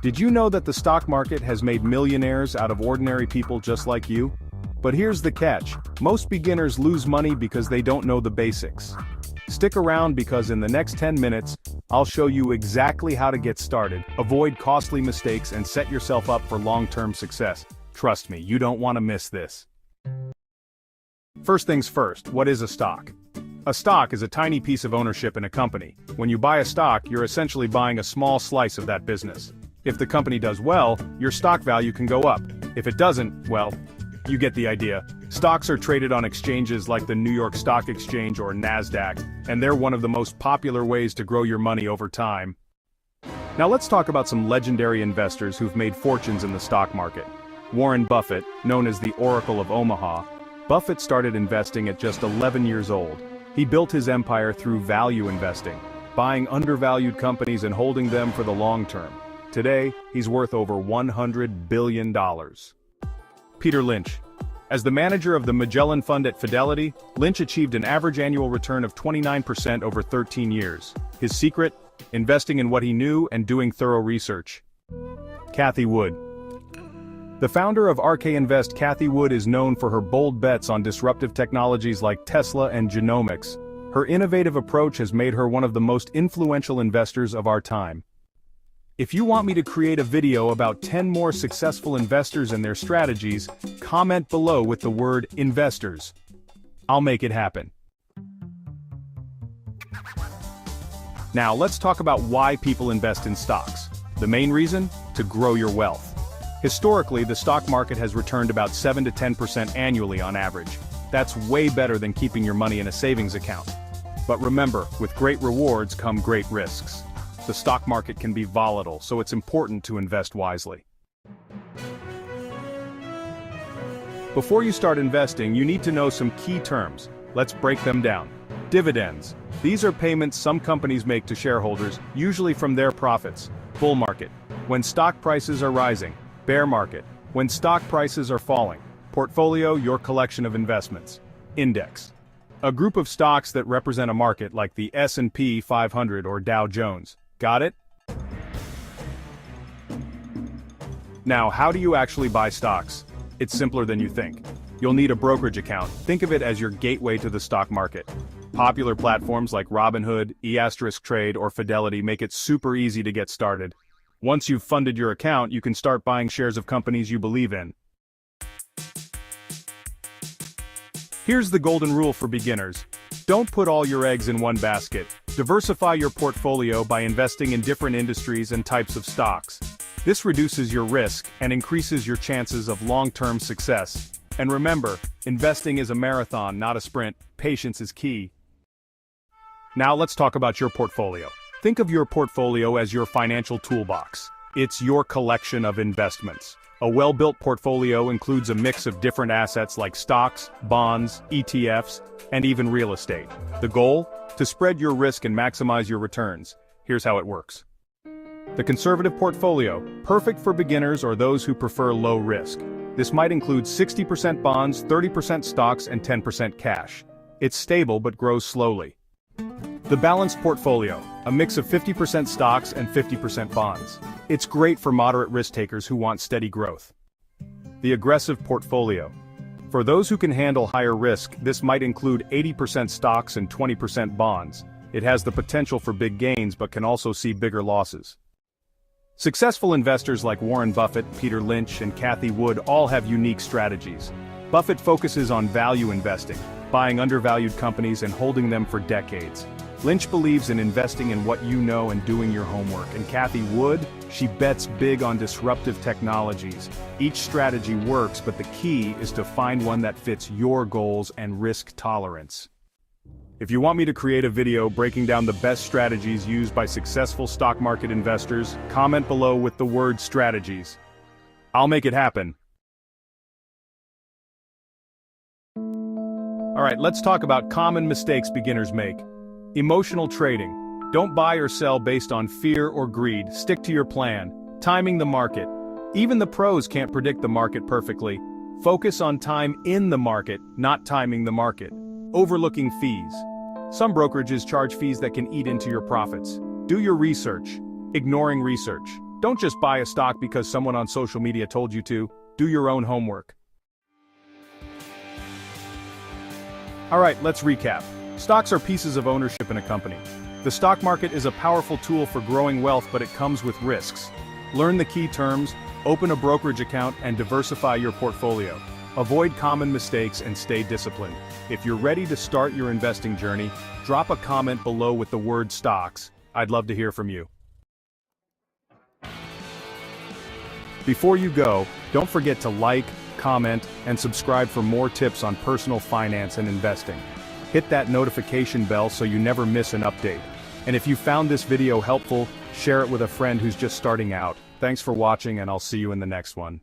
Did you know that the stock market has made millionaires out of ordinary people just like you? But here's the catch: most beginners lose money because they don't know the basics. Stick around because in the next 10 minutes, I'll show you exactly how to get started, avoid costly mistakes, and set yourself up for long-term success. Trust me, you don't want to miss this. First things first, what is a stock? A stock is a tiny piece of ownership in a company. When you buy a stock, you're essentially buying a small slice of that business. If the company does well, your stock value can go up. If it doesn't, well, you get the idea. Stocks are traded on exchanges like the New York Stock Exchange or NASDAQ, and they're one of the most popular ways to grow your money over time. Now let's talk about some legendary investors who've made fortunes in the stock market. Warren Buffett, known as the Oracle of Omaha. Buffett started investing at just 11 years old. He built his empire through value investing, buying undervalued companies and holding them for the long term. Today, he's worth over $100 billion. Peter Lynch. As the manager of the Magellan Fund at Fidelity, Lynch achieved an average annual return of 29% over 13 years. His secret? Investing in what he knew and doing thorough research. Cathie Wood. The founder of RK Invest, Cathie Wood, is known for her bold bets on disruptive technologies like Tesla and genomics. Her innovative approach has made her one of the most influential investors of our time. If you want me to create a video about 10 more successful investors and their strategies, comment below with the word investors. I'll make it happen. Now let's talk about why people invest in stocks. The main reason? To grow your wealth. Historically, the stock market has returned about 7 to 10% annually on average. That's way better than keeping your money in a savings account. But remember, with great rewards come great risks. The stock market can be volatile, so it's important to invest wisely. Before you start investing, you need to know some key terms. Let's break them down. Dividends. These are payments some companies make to shareholders, usually from their profits. Bull market. When stock prices are rising. Bear market. When stock prices are falling. Portfolio, your collection of investments. Index. A group of stocks that represent a market like the S&P 500 or Dow Jones. Got it? Now, how do you actually buy stocks? It's simpler than you think. You'll need a brokerage account. Think of it as your gateway to the stock market. Popular platforms like Robinhood, E*TRADE, or Fidelity make it super easy to get started. Once you've funded your account, you can start buying shares of companies you believe in. Here's the golden rule for beginners. Don't put all your eggs in one basket. Diversify your portfolio by investing in different industries and types of stocks. This reduces your risk and increases your chances of long-term success. And remember, investing is a marathon, not a sprint. Patience is key. Now let's talk about your portfolio. Think of your portfolio as your financial toolbox. It's your collection of investments. A well-built portfolio includes a mix of different assets like stocks, bonds, ETFs, and even real estate. The goal? To spread your risk and maximize your returns. Here's how it works. The conservative portfolio, perfect for beginners or those who prefer low risk. This might include 60% bonds, 30% stocks, and 10% cash. It's stable but grows slowly. The balanced portfolio, a mix of 50% stocks and 50% bonds. It's great for moderate risk takers who want steady growth. The aggressive portfolio. For those who can handle higher risk, this might include 80% stocks and 20% bonds. It has the potential for big gains but can also see bigger losses. Successful investors like Warren Buffett, Peter Lynch, and Cathie Wood all have unique strategies. Buffett focuses on value investing, buying undervalued companies and holding them for decades. Lynch believes in investing in what you know and doing your homework, and Cathie Wood, she bets big on disruptive technologies. Each strategy works, but the key is to find one that fits your goals and risk tolerance. If you want me to create a video breaking down the best strategies used by successful stock market investors, comment below with the word strategies. I'll make it happen. Alright, let's talk about common mistakes beginners make. Emotional trading. Don't buy or sell based on fear or greed. Stick to your plan. Timing the market. Even the pros can't predict the market perfectly. Focus on time in the market, not timing the market. Overlooking fees. Some brokerages charge fees that can eat into your profits. Do your research. Ignoring research. Don't just buy a stock because someone on social media told you to. Do your own homework. Alright, let's recap. Stocks are pieces of ownership in a company. The stock market is a powerful tool for growing wealth, but it comes with risks. Learn the key terms, open a brokerage account, and diversify your portfolio. Avoid common mistakes and stay disciplined. If you're ready to start your investing journey, drop a comment below with the word stocks. I'd love to hear from you. Before you go, don't forget to like, comment, and subscribe for more tips on personal finance and investing. Hit that notification bell so you never miss an update. And if you found this video helpful, share it with a friend who's just starting out. Thanks for watching, and I'll see you in the next one.